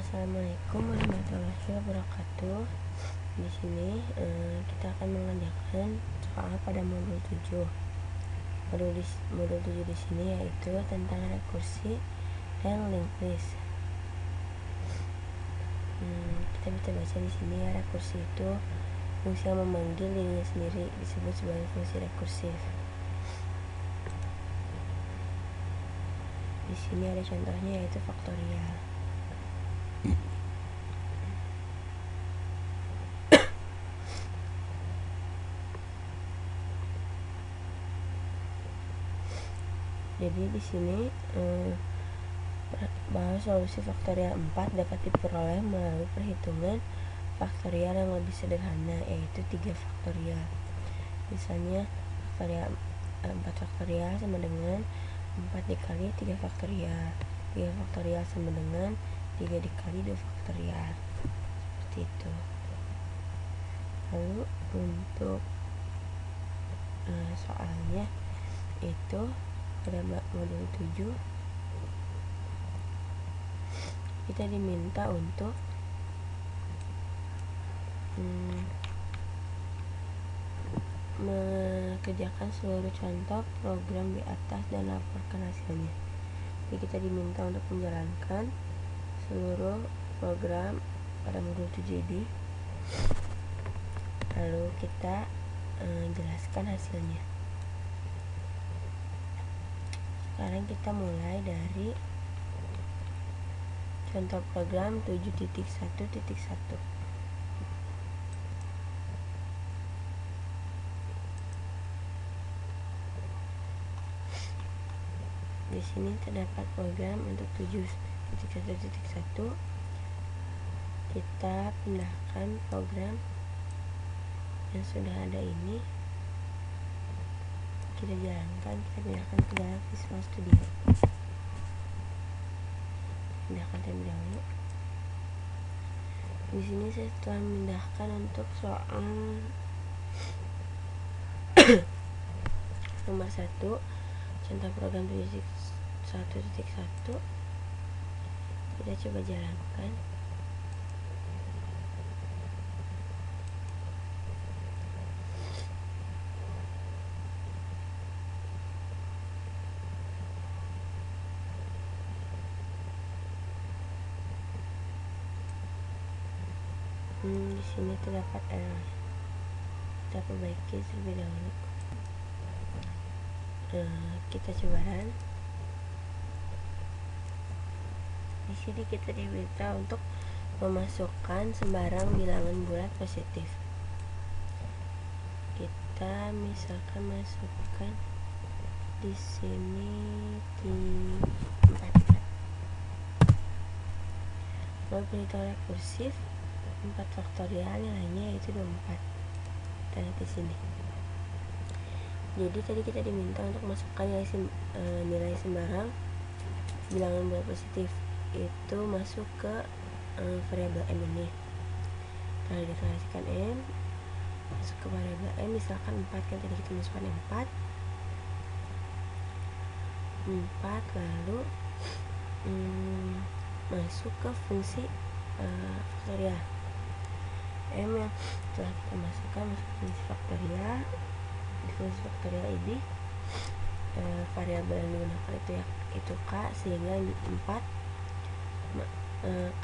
Assalamualaikum warahmatullahi wabarakatuh. Di sini kita akan mengerjakan soal pada modul 7. Modul 7 di sini yaitu tentang rekursi dan linked list. Kita bisa baca di sini ya, rekursi itu fungsi yang memanggil dirinya sendiri disebut sebagai fungsi rekursif. Di sini ada contohnya yaitu faktorial. Jadi di sini bahwa solusi faktorial 4 dapat diperoleh melalui perhitungan faktorial yang lebih sederhana, yaitu 3 faktorial. Misalnya faktorial 4 faktorial sama dengan 4 dikali 3 faktorial. 3 faktorial sama dengan 3 dikali 2 faktorial. Seperti itu. Lalu untuk soalnya itu pada modul 7 kita diminta untuk mengerjakan seluruh contoh program di atas dan laporkan hasilnya. Jadi kita diminta untuk menjalankan seluruh program pada modul 7 ini, lalu kita jelaskan hasilnya. Sekarang kita mulai dari contoh program 7.1.1. Di sini terdapat program untuk 7.1.1. Kita pindahkan program yang sudah ada ini, kita jalankan, kita pindahkan ke dalam Visual Studio. Pindahkan terlebih dahulu. Di sini saya telah memindahkan untuk soal nomor 1, contoh program 7.1.1. Kita coba jalankan. Di sini terdapat error. Kita perbaiki terlebih dahulu. Kita coba run. Di sini kita diminta untuk memasukkan sembarang bilangan bulat positif. Kita misalkan masukkan di sini di 4. Lalu perhitungan rekursif 4 faktorial nilainya yaitu 24. Kita lihat di sini. Jadi tadi kita diminta untuk masukkan nilai sembarang bilangan bulat positif, itu masuk ke variabel m ini. Kita deklarasikan m, masuk ke variabel m, misalkan 4 kan tadi kita masukkan 4, lalu masuk ke fungsi faktorial. M yang telah kita masukkan masuk ke fungsi faktorial. Di fungsi faktorial ini variabel yang digunakan itu k, sehingga 4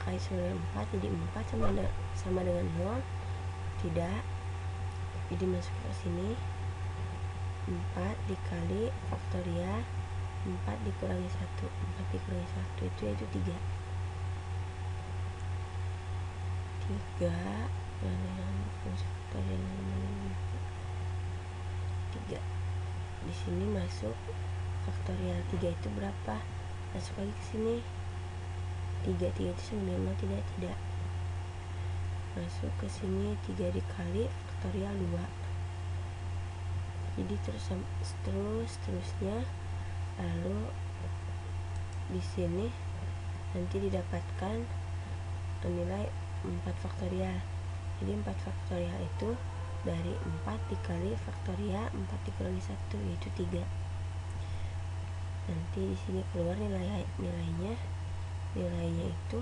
kali 4 jadi 4 sama dengan 0. Tidak, jadi masuk ke sini 4 dikali faktorial 4 dikurangi 1. 4 dikurangi 1 itu yaitu 3. 3 fungsi faktorial 3. Di sini masuk faktorial 3 itu berapa? Masuk lagi ke sini. 3 itu sama dengan 0, tidak. Masuk ke sini 3 dikali faktorial 2. Jadi terusnya. Lalu di sini nanti didapatkan nilai 4 faktorial. Jadi 4 faktorial itu dari 4 dikali faktorial 4 dikurangi 1 yaitu 3. Nanti di sini keluar nilainya itu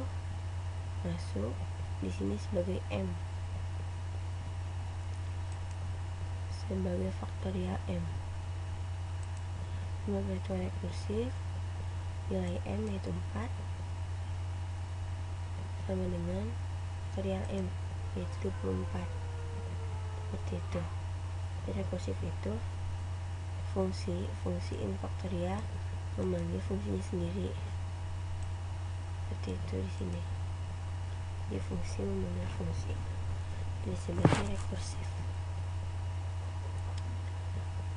masuk di sini sebagai M, sebagai faktorial M. Perhitungan rekursif, nilai M yaitu 4 sama dengan faktorial M yaitu 24. Seperti itu. Rekursif itu fungsi M faktorial memanggil fungsinya sendiri. Seperti itu di sini. Jadi fungsi memanggil fungsi. Ini sebagai rekursif.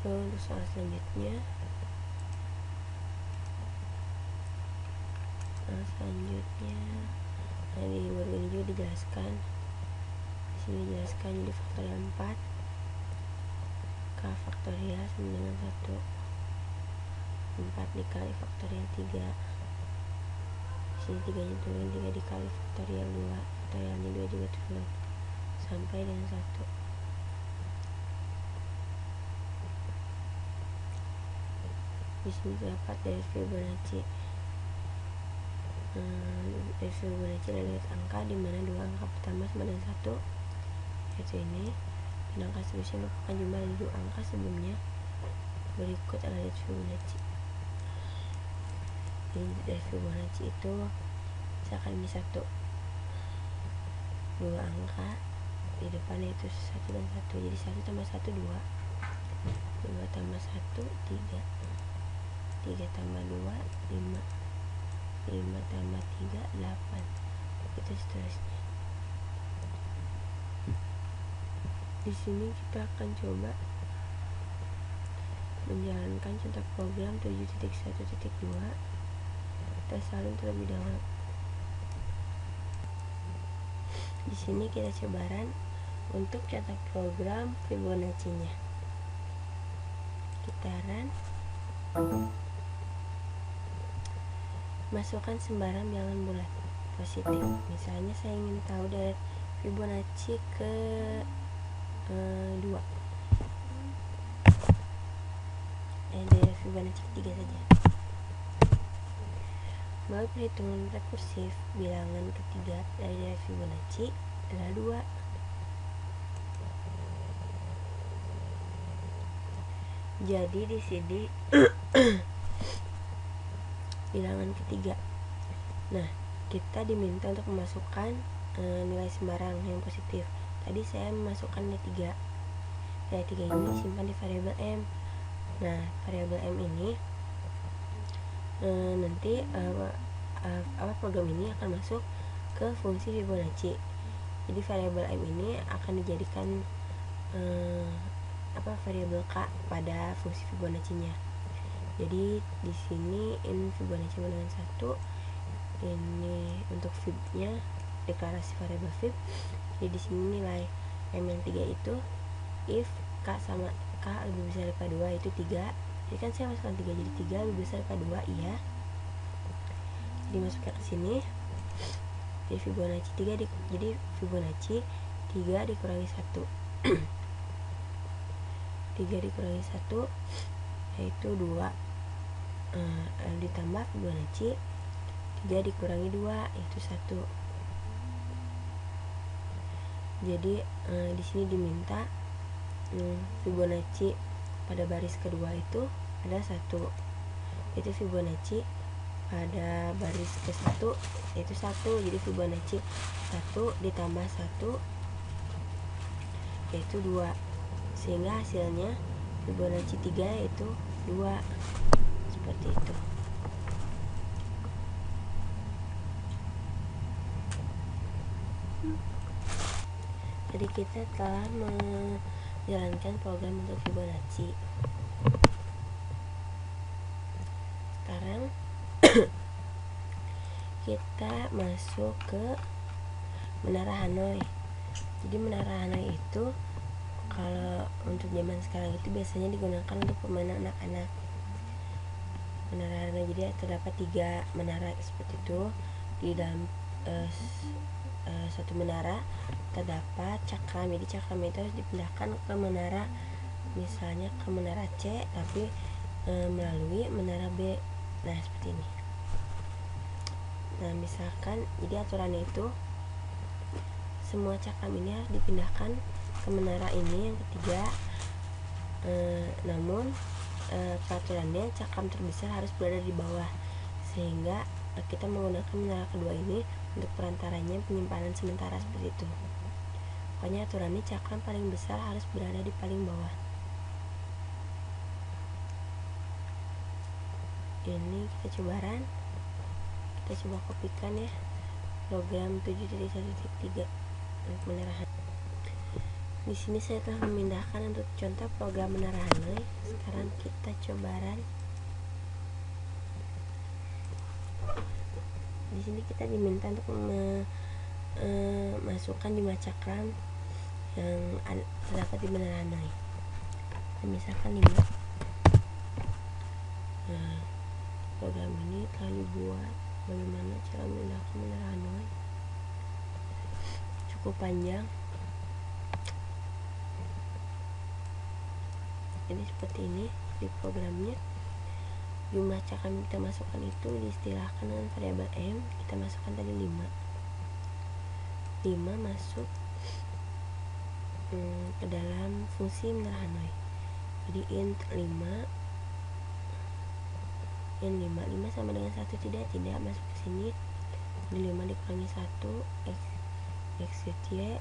Lalu untuk soal selanjutnya, di baru ini juga dijelaskan. Di sini dijelaskan jadi faktorial 4 K faktorial sama dengan 1. 4 dikali faktorial 3. Di sini 3 nya turun, 3 dikali faktorial 2, faktorialnya 2 juga turun sampai dengan 1. Di sini terdapat dari Fibonacci. Dari Fibonacci adalah angka di mana dua angka pertama sama dengan 1, yaitu ini. Dan angka seterusnya merupakan jumlah dari dua angka sebelumnya. Berikut adalah dari Fibonacci. Jadi dari Fibonacci itu misalkan ini 1, dua angka di depannya itu 1 dan 1, jadi 1 tambah 1 2, 2 tambah 1 3, 3 tambah 2 5, 5 tambah 3 8, itu seterusnya. Di sini kita akan coba menjalankan contoh program 7.1.2. Kita salin terlebih dahulu. Di sini kita coba run untuk contoh program Fibonacci-nya. Kita run. Masukkan sembarang bilangan bulat positif. Misalnya saya ingin tahu dari Fibonacci ke 2. Dari Fibonacci ketiga saja. Melalui perhitungan rekursif, bilangan ketiga dari Fibonacci adalah 2. Jadi di sini bilangan ketiga. Nah, kita diminta untuk memasukkan nilai sembarang yang positif. Tadi saya memasukkan nilai 3. Nilai 3 ini simpan di variabel M. Nah, variabel M ini nanti program ini akan masuk ke fungsi Fibonacci. Jadi variabel M ini akan dijadikan variabel K pada fungsi Fibonacci-nya. Jadi di sini ini Fibonacci dengan 1. Ini untuk fib-nya, deklarasi variabel fib. Jadi di sini nilai M yang 3 itu if K sama K lebih besar daripada 2 itu 3. Jadi kan saya masukkan 3, jadi 3 lebih besar daripada 2, iya. Jadi masukkan ke sini. Jadi Fibonacci 3 jadi Fibonacci 3 dikurangi 1. 3 dikurangi 1 yaitu 2. Ditambah Fibonacci 3 dikurangi 2 yaitu 1. Jadi di sini diminta Fibonacci pada baris kedua itu ada 1, yaitu Fibonacci pada baris ke 1 yaitu 1. Jadi Fibonacci 1 ditambah 1 yaitu 2, sehingga hasilnya Fibonacci 3 yaitu 2. Seperti itu. Jadi kita telah menjalankan program untuk Fibonacci. Sekarang kita masuk ke menara Hanoi. Jadi menara Hanoi itu kalau untuk zaman sekarang itu biasanya digunakan untuk permainan anak-anak. Menara Hanoi, jadi terdapat 3 menara seperti itu. Di dalam satu menara terdapat cakram. Jadi cakram itu harus dipindahkan ke menara, misalnya ke menara C tapi melalui menara B. Nah, seperti ini. Nah, misalkan jadi aturannya itu semua cakram ini harus dipindahkan ke menara ini yang ketiga. Namun peraturannya cakram terbesar harus berada di bawah, sehingga kita menggunakan menara kedua ini untuk perantaranya penyimpanan sementara seperti itu. Pokoknya aturannya cakram paling besar harus berada di paling bawah. Ini kita coba kopikan ya, program 7.1.3 untuk menara Hanoi. Di sini saya telah memindahkan untuk contoh program menara Hanoi. Sekarang kita coba run. Di sini kita diminta untuk masukkan jumlah cakram yang terdapat di menara Hanoi. Misalkan 5. Program ini telah dibuat. Bagaimana cara memindahkan menara Hanoi? Cukup panjang. Jadi seperti ini di programnya. Jumlah cakram yang kita masukkan itu diistilahkan dengan variabel M. Kita masukkan tadi 5 masuk ke dalam fungsi menara Hanoi. Jadi int 5 sama dengan 1 tidak masuk ke sini. Jadi 5 dikurangi 1 x y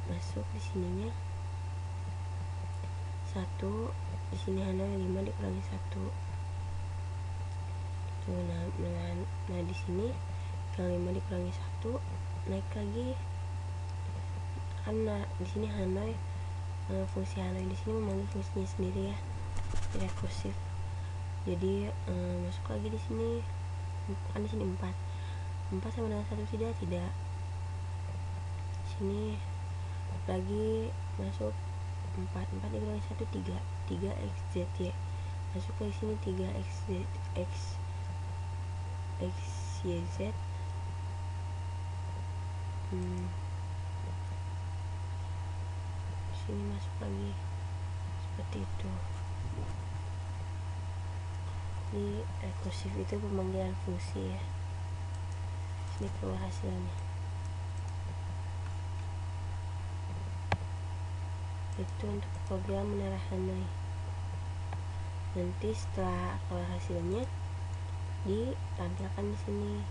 masuk di sininya 1 di sini Hanoi 5 dikurangi 1. Tuh, nah di sini yang 5 dikurangi 1 naik lagi karena di sini Hanoi fungsi Hanoi di sini memanggil fungsinya sendiri ya, rekursif. Jadi masuk lagi di sini, kan di sini 4 sama dengan 1 tidak sini lagi masuk 4 dikurangi 1 3 x z y masuk ke sini 3 x y z sini masuk lagi seperti itu. Di rekursif itu pemanggilan fungsi ya. Sini keluar hasilnya. Itu untuk program menara Hanoi. Nanti setelah keluar hasilnya ditampilkan di sini.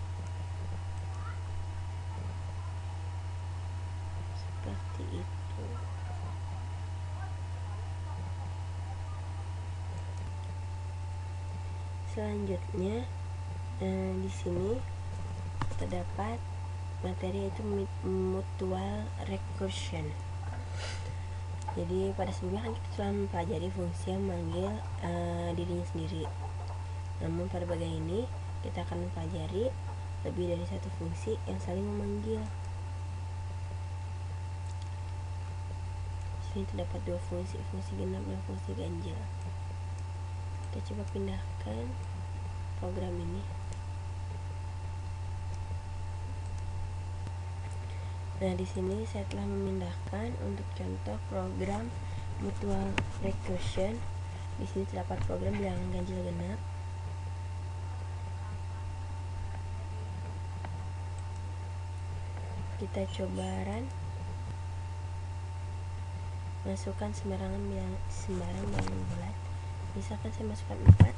Seperti itu. Selanjutnya di sini terdapat materi yaitu mutual recursion. Jadi pada sebelumnya kan kita telah mempelajari fungsi yang memanggil dirinya sendiri. Namun pada bagian ini kita akan mempelajari lebih dari satu fungsi yang saling memanggil. Di sini terdapat dua fungsi genap dan fungsi ganjil. Kita coba pindahkan program ini. Nah, di sini saya telah memindahkan untuk contoh program mutual recursion. Di sini terdapat program bilangan ganjil genap. Kita coba run. Masukkan sembarang bilangan bulat. Misalkan saya masukkan 4.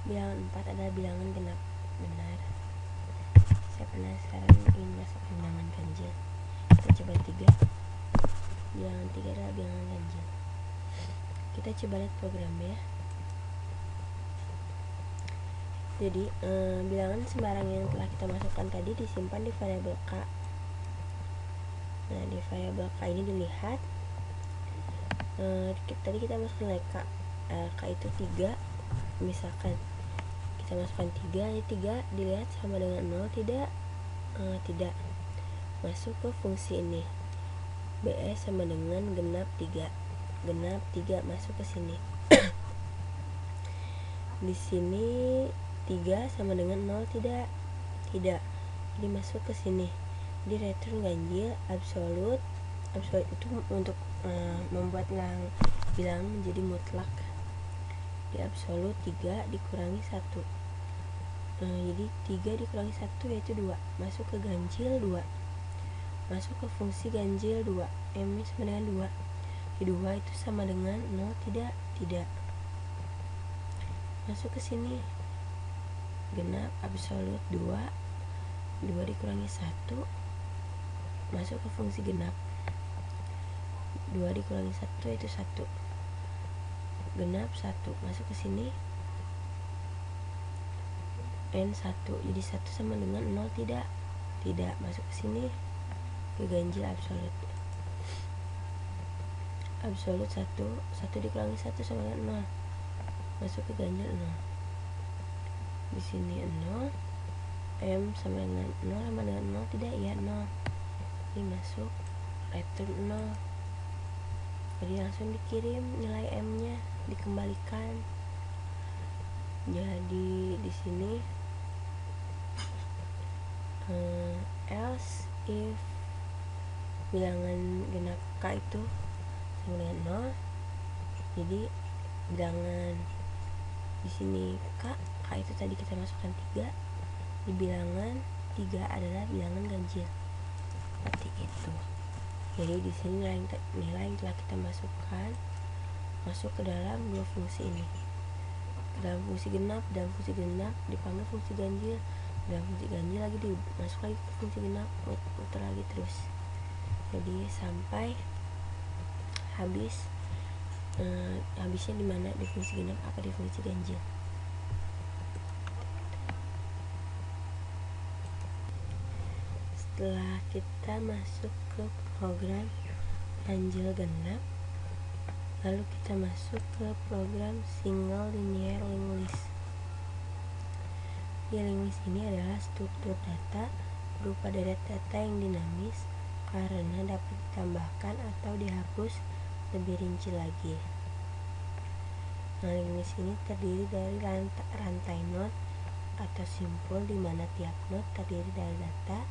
Bilangan 4 adalah bilangan genap. Benar. Saya penasaran ingin masukkan bilangan ganjil. Kita coba 3. Bilangan 3 adalah bilangan ganjil. Kita coba lihat programnya. Jadi bilangan sembarang yang telah kita masukkan tadi disimpan di variabel K. Nah, di variabel K ini dilihat tadi kita masukkan nilai K itu 3. Misalkan kita masukkan 3, 3 dilihat sama dengan 0 tidak masuk ke fungsi ini. BS sama dengan genap 3 masuk ke sini. Di sini 3 sama dengan 0 tidak jadi masuk ke sini. Di return ganjil absolut itu untuk membuat bilangan menjadi mutlak. Di absolut 3 dikurangi 1. Jadi 3 dikurangi 1 yaitu 2, masuk ke ganjil 2. masuk ke fungsi ganjil 2, M sama dengan 2. Di 2 itu sama dengan 0, tidak, masuk ke sini, genap absolut 2 dikurangi 1, masuk ke fungsi genap, 2 dikurangi 1 itu 1, genap 1, masuk ke sini, N1, jadi 1 sama dengan 0, tidak, masuk ke sini, ke ganjil absolut, 1 dikurangi 1 sama dengan 0, masuk ke ganjil 0, di sini 0, M sama dengan 0 sama dengan 0, tidak, ya 0, ini masuk return 0, jadi langsung dikirim nilai M nya, dikembalikan. Jadi di sini else if bilangan genap K itu sama dengan 0, jadi bilangan di sini K itu tadi kita masukkan 3, di bilangan 3 adalah bilangan ganjil, seperti itu. Jadi di sini nilai yang telah kita masukkan masuk ke dalam dua fungsi ini, ke dalam fungsi genap dan fungsi genap dipanggil fungsi ganjil, dan fungsi ganjil lagi dimasuk lagi ke fungsi genap, muter lagi terus. Jadi sampai habis, habisnya di mana, di fungsi genap apa di fungsi ganjil. Setelah kita masuk ke program ganjil genap, lalu kita masuk ke program single linear linked list. Linked list ini adalah struktur data berupa data yang dinamis karena dapat ditambahkan atau dihapus lebih rinci lagi. Nah, linked list ini terdiri dari rantai node atau simpul di mana tiap node terdiri dari data,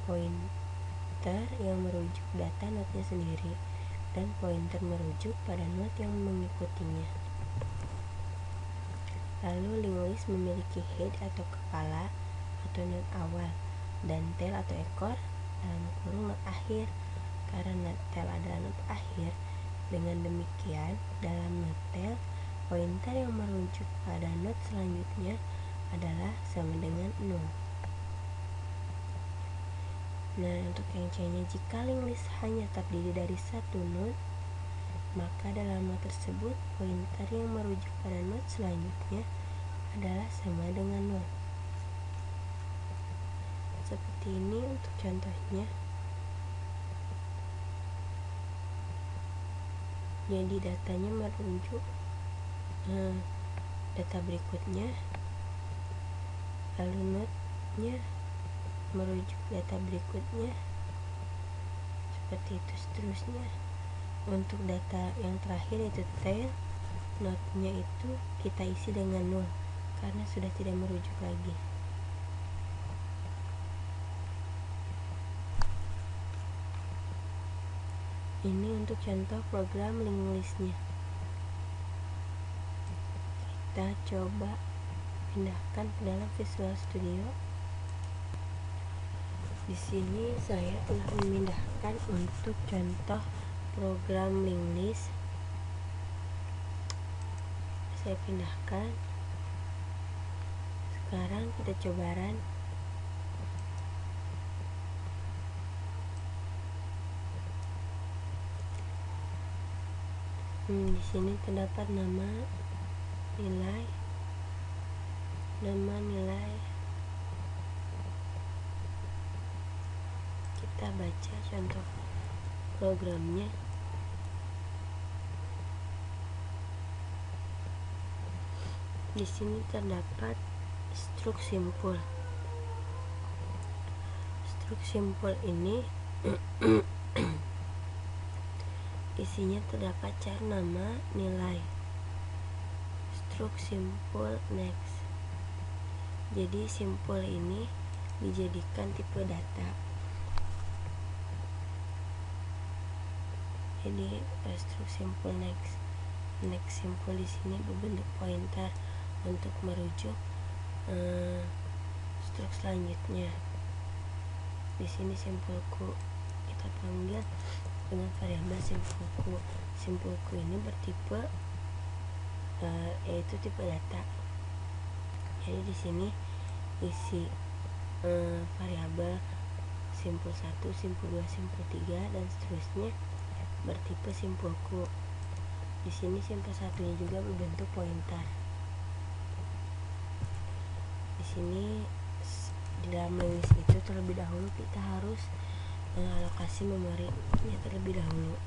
pointer yang merujuk data node-nya sendiri, dan pointer merujuk pada node yang mengikutinya. Lalu linked list memiliki head atau kepala atau node awal dan tail atau ekor dalam kurung node akhir. Karena tail adalah node akhir, dengan demikian dalam node tail pointer yang merujuk pada node selanjutnya adalah sama dengan 0. Nah, untuk yang C-nya, jika linked list hanya terdiri dari satu node, maka dalam node tersebut pointer yang merujuk pada node selanjutnya adalah sama dengan 0. Seperti ini untuk contohnya. Jadi datanya merujuk data berikutnya, lalu node-nya merujuk data berikutnya, seperti itu seterusnya. Untuk data yang terakhir yaitu tail, node-nya itu kita isi dengan 0 karena sudah tidak merujuk lagi. Ini untuk contoh program linked list-nya. Kita coba pindahkan ke dalam Visual Studio. Di sini saya telah memindahkan untuk contoh program linked list. Saya pindahkan. Sekarang kita coba run. Di sini terdapat nama, nilai, kita baca contoh programnya. Di sini terdapat struk simpul. Struk simpul ini isinya terdapat char nama, nilai, struk simpul next. Jadi simpul ini dijadikan tipe data. Jadi struk simpul next simpul di sini berbentuk pointer untuk merujuk struk selanjutnya. Di sini simpulku kita panggil dengan variabel simpulku. Simpulku ini bertipe yaitu tipe data. Jadi di sini isi variabel simpul 1, simpul 2, simpul 3 dan seterusnya bertipe simpulku. Di sini simpul satunya juga berbentuk pointer. Di sini di dalam list itu terlebih dahulu kita harus mengalokasi memorinya terlebih dahulu.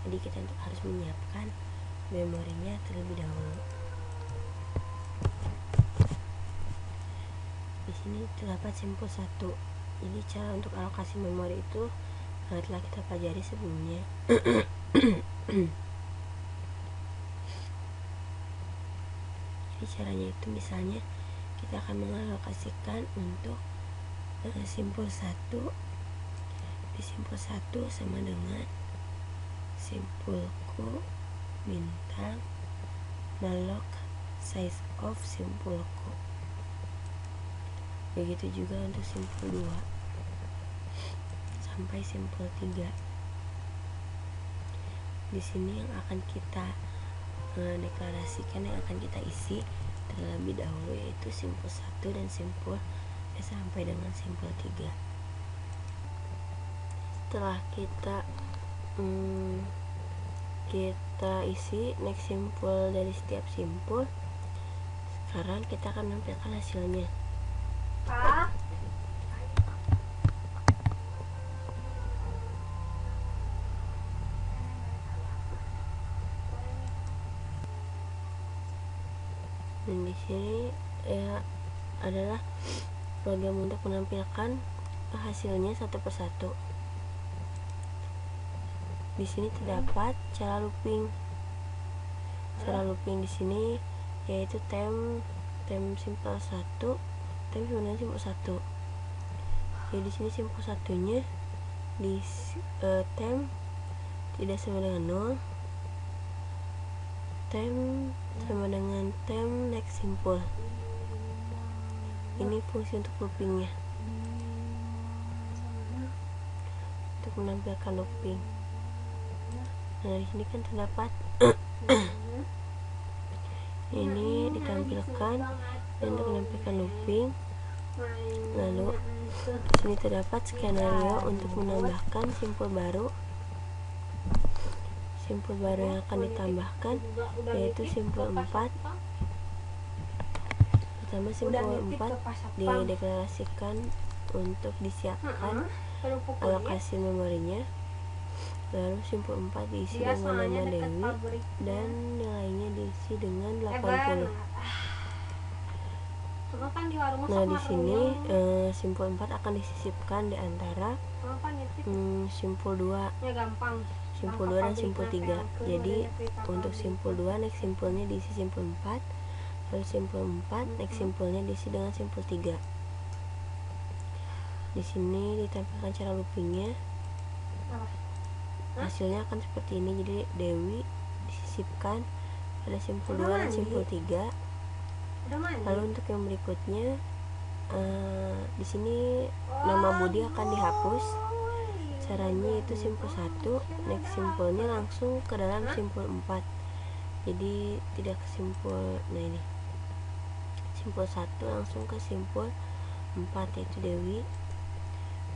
Jadi kita harus menyiapkan memorinya terlebih dahulu. Di sini terdapat simpul 1. Jadi cara untuk alokasi memori itu telah kita pelajari sebelumnya. Jadi caranya itu misalnya kita akan mengalokasikan untuk simpul 1. Di simpul 1 sama dengan simpulku bintang malok size of simpulku. Begitu juga untuk simpul 2 sampai simpul 3. Di sini yang akan kita deklarasikan, yang akan kita isi terlebih dahulu yaitu simpul 1 dan simpul sampai dengan simpul 3. Setelah kita isi next simpul dari setiap simpul, sekarang kita akan menampilkan hasilnya. Dan di sini adalah program untuk menampilkan hasilnya satu persatu. Di sini terdapat cara looping. Cara looping di sini yaitu tem simpul 1, tem sama dengan simpul 1. Jadi di sini simpul satunya di tem tidak sama dengan 0. Tem sama dengan tem next simpul. Ini fungsi untuk loopingnya, untuk menampilkan looping. Nah di sini kan terdapat ini ditampilkan dan untuk menampilkan looping. Lalu di sini terdapat skenario untuk menambahkan simpul baru. Simpul baru yang akan ditambahkan yaitu simpul 4. Pertama simpul 4 dideklarasikan untuk disiapkan alokasi memorinya. Lalu simpul 4 diisi dengan nama Dewi dan nilainya diisi dengan 80. Nah di sini simpul 4 akan disisipkan di antara simpul 2 simpul 2 dan simpul 3. Jadi untuk simpul 2 next simpulnya diisi simpul 4, lalu simpul 4 next simpulnya diisi dengan simpul 3. Di sini ditampilkan cara loopingnya. Hasilnya akan seperti ini. Jadi Dewi disisipkan pada simpul 2 dan simpul 3. Lalu untuk yang berikutnya di sini nama Budi akan dihapus. Caranya itu simpul 1 next simpulnya langsung ke dalam simpul 4. Jadi tidak ke simpul, nah ini simpul 1 langsung ke simpul 4 yaitu Dewi.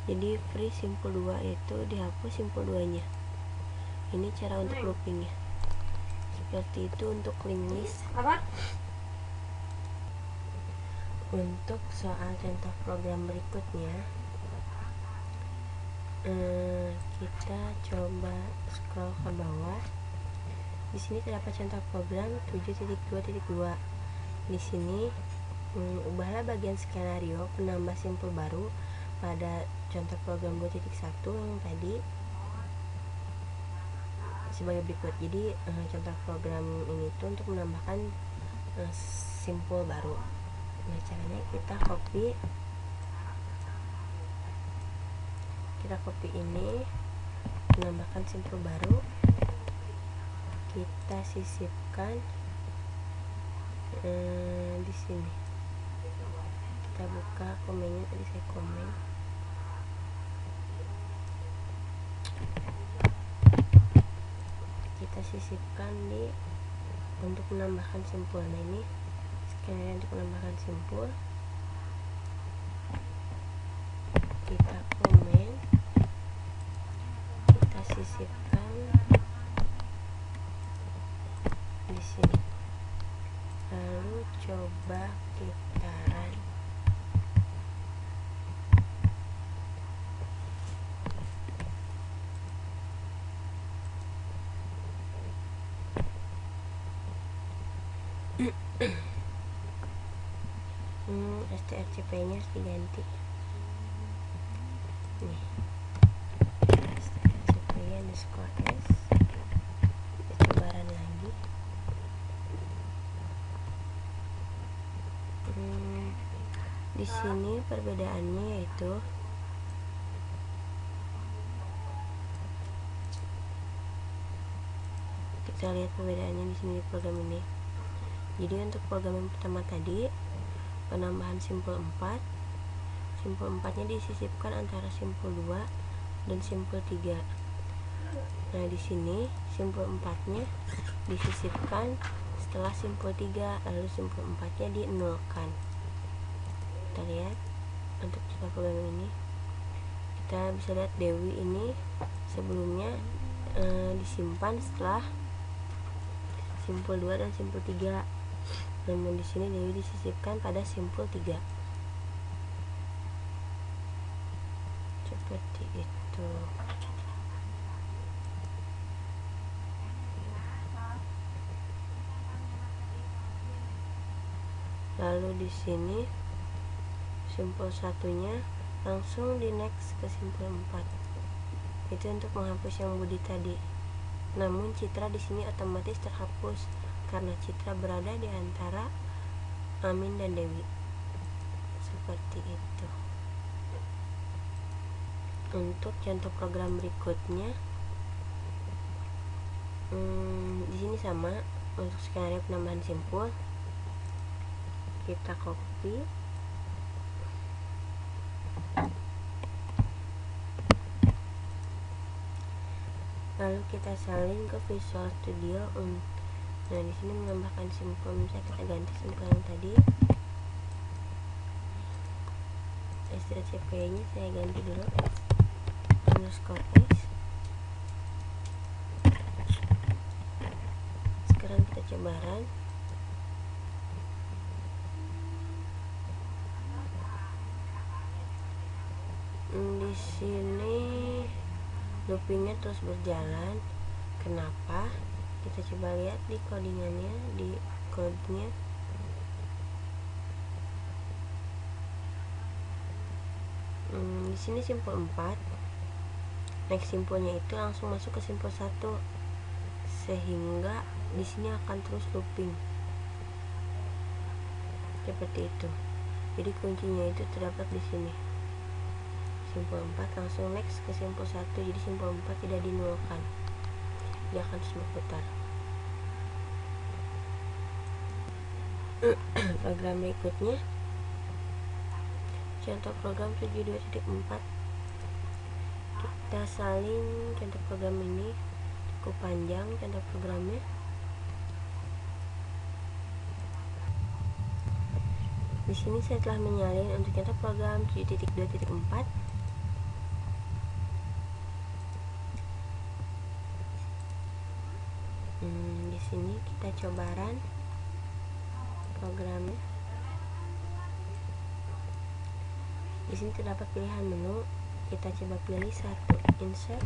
Jadi free simpul 2 itu dihapus simpul 2 nya. Ini cara untuk loopingnya. Seperti itu untuk linked list. Untuk soal contoh program berikutnya, kita coba scroll ke bawah. Di sini terdapat contoh program 7.2.2. Di sini ubahlah bagian skenario penambah simpul baru pada contoh program 2.1 yang tadi sebagai berikut. Jadi contoh program ini tuh untuk menambahkan simpul baru. Nah caranya kita copy ini, menambahkan simpul baru, kita sisipkan di sini. Kita buka komennya, tadi saya komen. sisipkan di untuk menambahkan simpul. Nah ini skenario untuk menambahkan simpul, kita komen, kita sisipkan di sini, lalu coba kita run. strcp nya harus diganti nih, strcp underscore s. Kita coba run lagi. Di sini perbedaannya yaitu kita lihat perbedaannya di sini di program ini. Jadi untuk program yang pertama tadi, penambahan simpul 4, simpul 4 nya disisipkan antara simpul 2 dan simpul 3. Nah di sini simpul 4 nya disisipkan setelah simpul 3, lalu simpul 4 nya dinolkan. Kita lihat untuk cara program ini, kita bisa lihat Dewi ini sebelumnya disimpan setelah simpul 2 dan simpul 3. Namun di sini Dewi disisipkan pada simpul 3. Seperti itu. Lalu di sini simpul satunya langsung di next ke simpul 4. Itu untuk menghapus yang Budi tadi. Namun Citra di sini otomatis terhapus karena Citra berada di antara Amin dan Dewi. Seperti itu. Untuk contoh program berikutnya, di sini sama untuk skenario penambahan simpul. Kita copy, lalu kita salin ke Visual Studio. Nah di sini menambahkan simpul, misalnya kita ganti simpul yang tadi, strcp nya saya ganti dulu underscore s. Sekarang kita coba run. Di sini loopingnya terus berjalan. Kenapa? Kita coba lihat di codingannya, di code-nya. Di sini simpul 4. Next simpulnya itu langsung masuk ke simpul 1. Sehingga di sini akan terus looping. Seperti itu. Jadi kuncinya itu terdapat di sini. Simpul 4 langsung next ke simpul 1. Jadi simpul 4 tidak dinolkan. Dia akan terus berputar. Program berikutnya, contoh program 72.4. Kita salin contoh program ini, cukup panjang contoh programnya. Di sini saya telah menyalin untuk contoh program 7.2.4. Di sini kita coba run programnya. Di sini terdapat pilihan menu. Kita coba pilih satu, insert.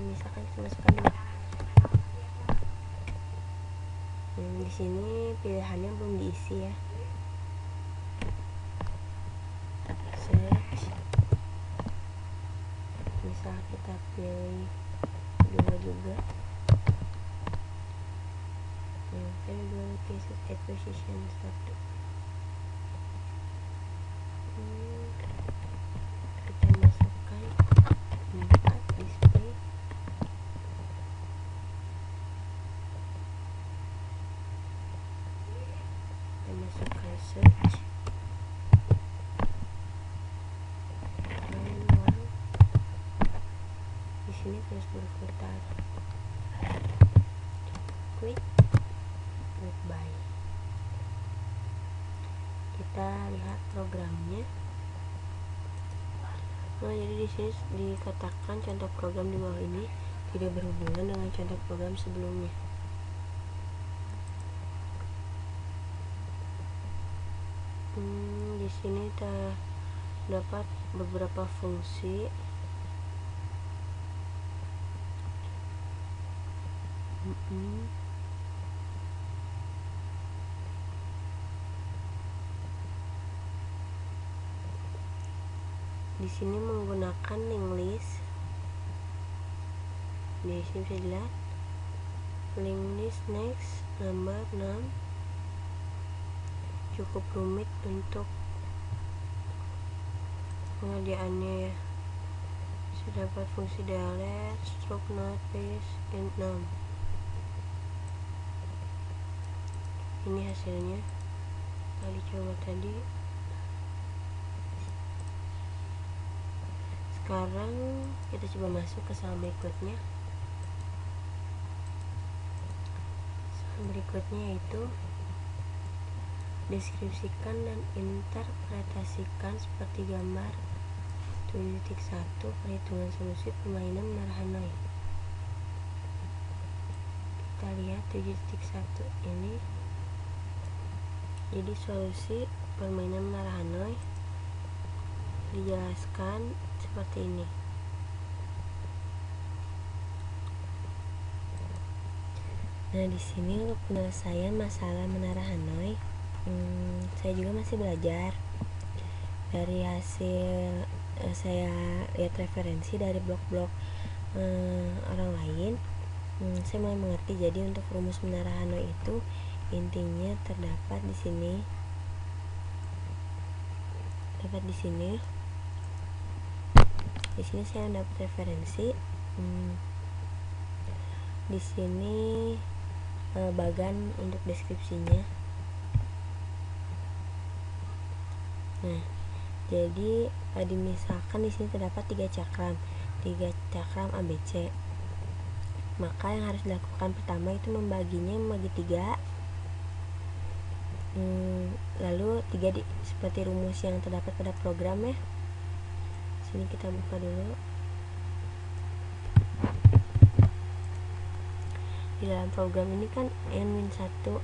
Misalkan kita masukkan dulu. Di sini pilihannya belum diisi ya. Search. Misal kita pilih 2 juga. Pilih 2 locations acquisition 1. Kita masukkan 4 display. Kita masukkan search. sini terus berputar. Quit, goodbye. Kita lihat programnya. Nah, jadi di sini dikatakan contoh program di bawah ini tidak berhubungan dengan contoh program sebelumnya. Di sini terdapat beberapa fungsi. Di sini menggunakan linked list. Di sini bisa dilihat linked list next number 6. Cukup rumit untuk pengerjaannya ya. Terdapat fungsi delete, stroke, not, paste, and 6. Ini hasilnya. Kita dicoba tadi. Sekarang kita coba masuk ke soal berikutnya. Soal berikutnya yaitu deskripsikan dan interpretasikan seperti gambar 7.1 perhitungan solusi permainan menara Hanoi. Kita lihat 7.1 ini. Jadi solusi permainan menara Hanoi dijelaskan seperti ini. Nah, di sini untuk penyelesaian masalah menara Hanoi, saya juga masih belajar. Dari hasil saya lihat referensi dari blog-blog orang lain, saya mulai mengerti. Jadi untuk rumus menara Hanoi itu intinya terdapat di sini. Di sini saya dapat referensi. Di sini bagan untuk deskripsinya. Nah, jadi misalkan di sini terdapat 3 cakram ABC. Maka yang harus dilakukan pertama itu membagi 3. Lalu 3 seperti rumus yang terdapat pada program ya. Sini kita buka dulu. Di dalam program ini kan n-1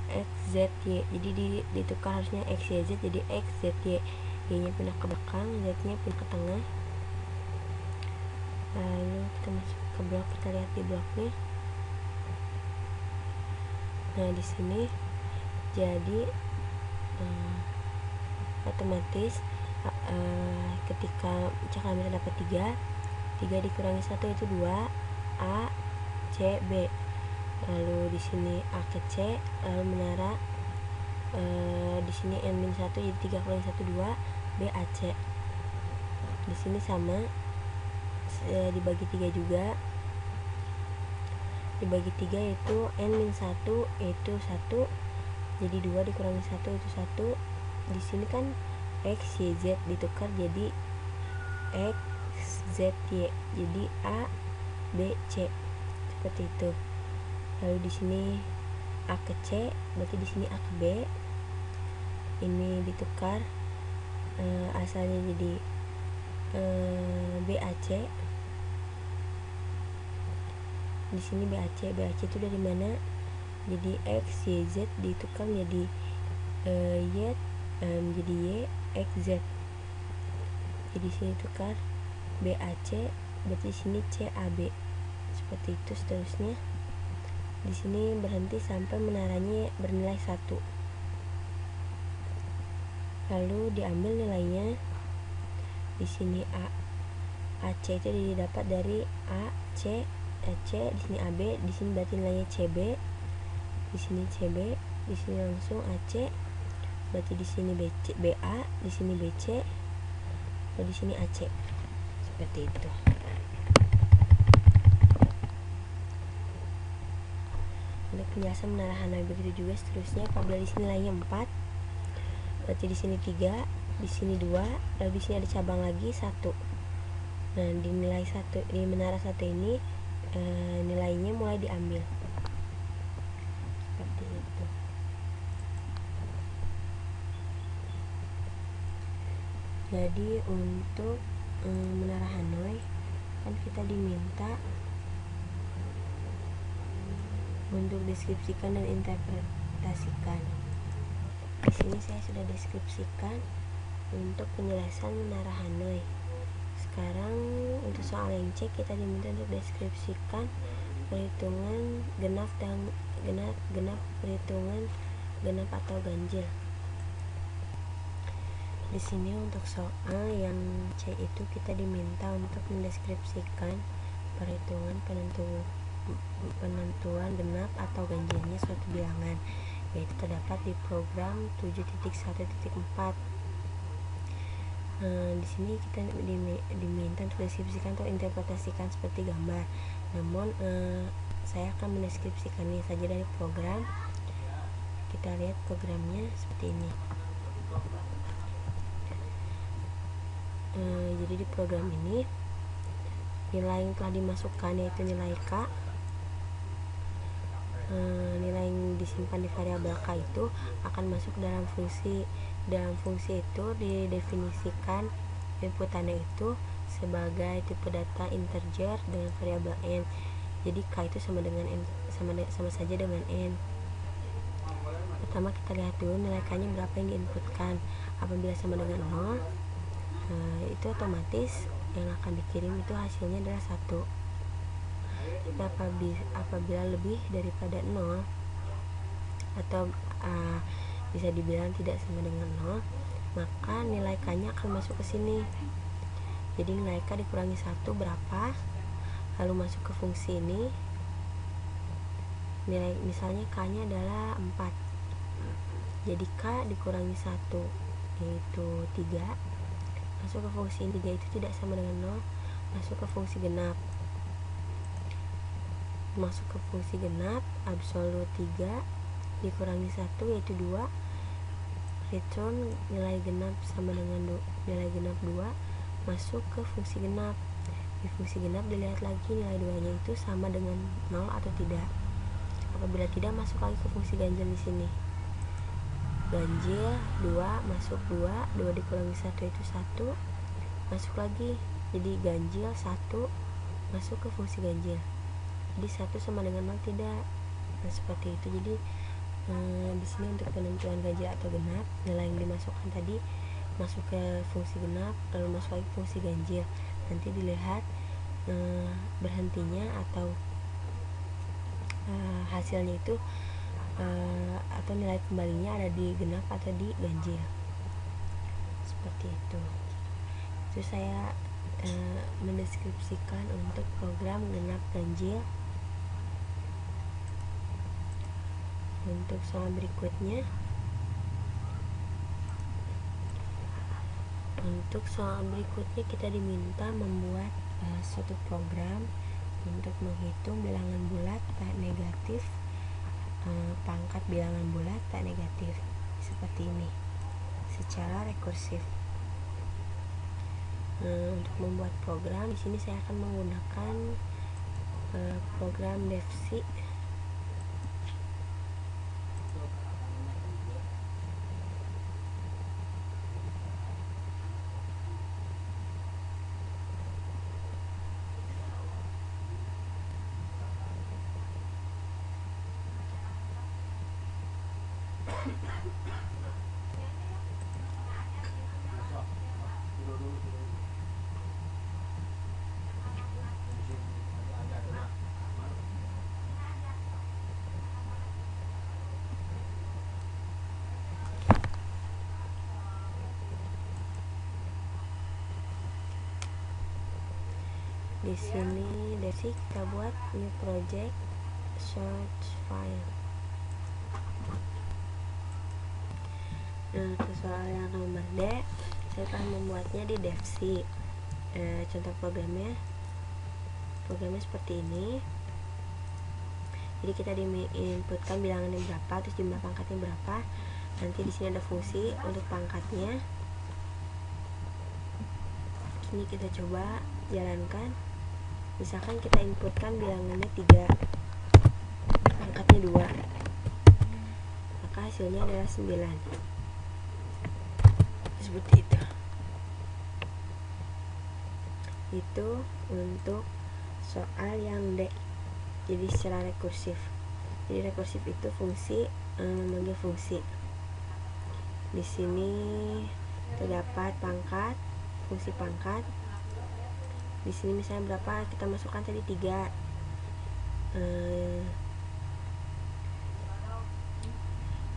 x z y, jadi ditukar harusnya x y z jadi x z y, y-nya pindah ke belakang, z-nya pindah ke tengah. Lalu kita masuk ke blok, kita lihat di bloknya. Nah, di sini jadi otomatis ketika cakram kita dapat 3 dikurangi 1 itu 2, A, C, B. Lalu di sini A ke C, lalu menara di sini n-1 jadi 3 kurangi 1 2, B, A, C. Di sini sama, dibagi 3 juga. Dibagi 3 itu n-1 itu 1, jadi 2 dikurangi 1 itu 1. Di sini kan x, y, z ditukar jadi x, z, y, jadi A, B, C, seperti itu. Lalu di sini A ke C, berarti di sini A ke B. Ini ditukar, asalnya jadi BAC. Di sini BAC itu dari mana? Jadi x, y, z ditukar jadi y, jadi y, x, z. Jadi sini tukar BAC, berarti sini CAB. Seperti itu seterusnya. Di sini berhenti sampai menaranya bernilai 1. Lalu diambil nilainya. Di sini AC itu didapat dari AC, di sini AB, di sini berarti nilainya CB. Di sini CB, di sini langsung AC. Berarti di sini BA, di sini BC, lalu di sini AC. Seperti itu. Untuk penjelasan menara Hanoi begitu juga seterusnya. Apabila di sini nilainya 4, berarti di sini 3, di sini 2, lalu di sini ada cabang lagi 1. Nah, di nilai 1 di menara 1 ini nilainya mulai diambil seperti itu. Jadi untuk Menara Hanoi kan kita diminta untuk deskripsikan dan interpretasikan. Di sini saya sudah deskripsikan untuk penjelasan Menara Hanoi. Sekarang untuk soal yang C, kita diminta untuk deskripsikan perhitungan genap dan genap perhitungan genap atau ganjil. Di sini untuk soal yang C itu kita diminta untuk mendeskripsikan perhitungan penentuan genap atau ganjilnya suatu bilangan, yaitu terdapat di program 7.1.4. Di sini kita diminta untuk deskripsikan atau interpretasikan seperti gambar. Namun saya akan mendeskripsikannya saja dari program. Kita lihat programnya seperti ini. Jadi di program ini nilai yang telah dimasukkan yaitu nilai K. Nilai yang disimpan di variabel K itu akan masuk dalam fungsi. Dalam fungsi itu didefinisikan inputannya itu sebagai tipe data integer dengan variabel n. Jadi K itu sama saja dengan n. Pertama kita lihat dulu nilai K nya berapa yang diinputkan. Apabila sama dengan 0, itu otomatis yang akan dikirim itu hasilnya adalah 1. Tapi apabila lebih daripada 0 atau bisa dibilang tidak sama dengan 0, maka nilai K nya akan masuk ke sini. Jadi nilai K dikurangi 1 berapa, lalu masuk ke fungsi ini. Nilai misalnya K nya adalah 4, jadi K dikurangi 1 yaitu 3, masuk ke fungsi 3 itu tidak sama dengan 0, masuk ke fungsi genap. Masuk ke fungsi genap, absolut 3 dikurangi 1 yaitu 2, return nilai genap sama dengan nilai genap 2, masuk ke fungsi genap. Di fungsi genap dilihat lagi nilai 2 nya itu sama dengan 0 atau tidak. Apabila tidak, masuk lagi ke fungsi ganjil di sini. Ganjil 2 masuk 2 dikurangi 1 itu 1, masuk lagi. Jadi ganjil 1 masuk ke fungsi ganjil. Jadi 1 sama dengan 0 tidak. Nah, seperti itu. Jadi di sini untuk penentuan ganjil atau genap, nilai yang dimasukkan tadi masuk ke fungsi genap, lalu masuk lagi fungsi ganjil. Nanti dilihat berhentinya atau hasilnya itu atau nilai kembalinya ada di genap atau di ganjil. Seperti itu. Itu saya mendeskripsikan untuk program genap ganjil. Untuk soal berikutnya, kita diminta membuat suatu program untuk menghitung bilangan bulat tak negatif, pangkat bilangan bulat tak negatif seperti ini secara rekursif. Untuk membuat program di sini saya akan menggunakan program DevC. Di sini DevC kita buat new project, source file. Untuk soal yang nomor D, saya telah membuatnya di DevC. Contoh programnya seperti ini. Jadi kita diinputkan bilangannya berapa, terus jumlah pangkatnya berapa. Nanti di sini ada fungsi untuk pangkatnya. Ini kita coba jalankan. Misalkan kita inputkan bilangannya 3, pangkatnya 2, maka hasilnya adalah 9. Seperti itu. Itu untuk soal yang D. Jadi secara rekursif. Jadi rekursif itu fungsi memanggil fungsi. Di sini terdapat pangkat, fungsi pangkat. Di sini misalnya berapa, kita masukkan tadi 3.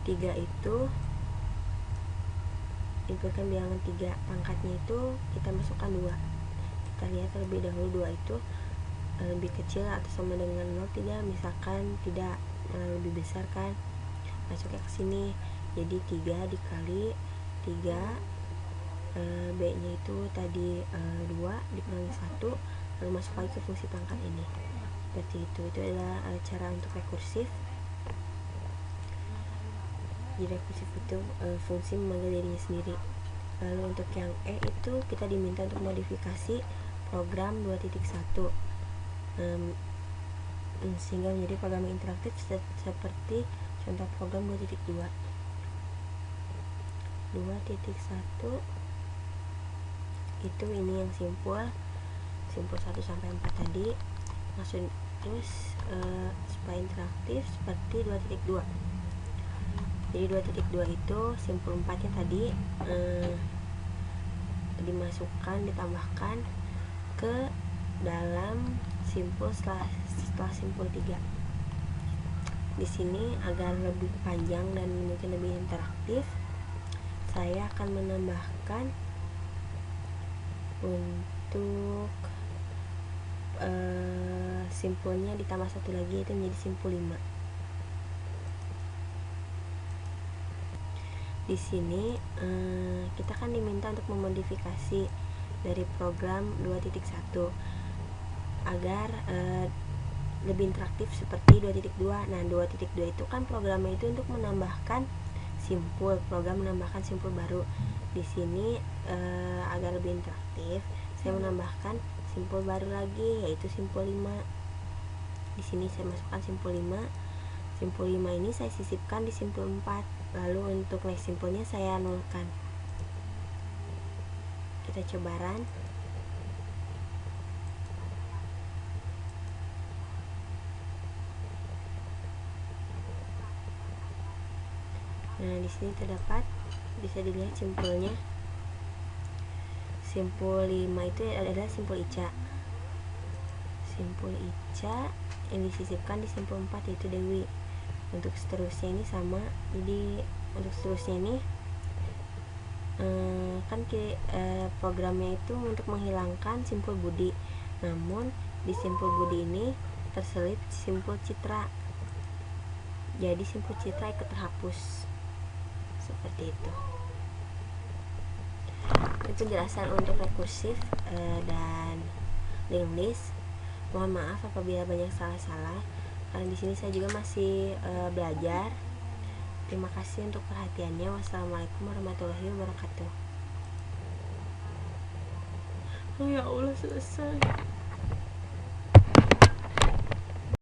3 itu inputkan bilangan 3, pangkatnya itu kita masukkan 2. Kita lihat terlebih dahulu 2 itu lebih kecil atau sama dengan 0 tidak, misalkan tidak, lebih besar kan, masuknya ke sini. Jadi 3 dikali 3, B nya itu tadi 2 dikurangi 1, lalu masuk lagi ke fungsi pangkat ini. Seperti itu adalah cara untuk rekursif. Jadi rekursif itu fungsi memanggil dirinya sendiri. Lalu untuk yang E itu kita diminta untuk modifikasi program 2.1 sehingga menjadi program interaktif seperti contoh program 2.2. 2.1 itu ini yang simpul 1 sampai 4 tadi. Maksud terus supaya interaktif seperti 2.2. Jadi 2.2 itu simpul 4 nya tadi dimasukkan, ditambahkan ke dalam simpul setelah simpul 3. Di sini agar lebih panjang dan mungkin lebih interaktif, saya akan menambahkan untuk simpulnya ditambah 1 lagi, itu menjadi simpul 5. Di sini kita kan diminta untuk memodifikasi dari program 2.1 agar lebih interaktif seperti 2.2. Nah, 2.2 itu kan programnya itu untuk menambahkan simpul, program menambahkan simpul baru. Di sini agar lebih interaktif, saya menambahkan simpul baru lagi, yaitu simpul 5. Di sini saya masukkan simpul 5. Simpul 5 ini saya sisipkan di simpul 4. Lalu untuk next simpulnya saya nolkan. Kita coba run. Nah, di sini terdapat, bisa dilihat simpulnya. Simpul 5 itu adalah simpul Ica. Simpul Ica yang disisipkan di simpul 4 yaitu Dewi. Untuk seterusnya ini sama. Jadi untuk seterusnya ini kan programnya itu untuk menghilangkan simpul Budi. Namun di simpul Budi ini terselip simpul Citra. Jadi simpul Citra ikut terhapus. Seperti itu. Itu penjelasan untuk rekursif dan linked list. Mohon maaf apabila banyak salah-salah, karena di sini saya juga masih belajar. Terima kasih untuk perhatiannya. Wassalamualaikum warahmatullahi wabarakatuh. Oh ya Allah, selesai.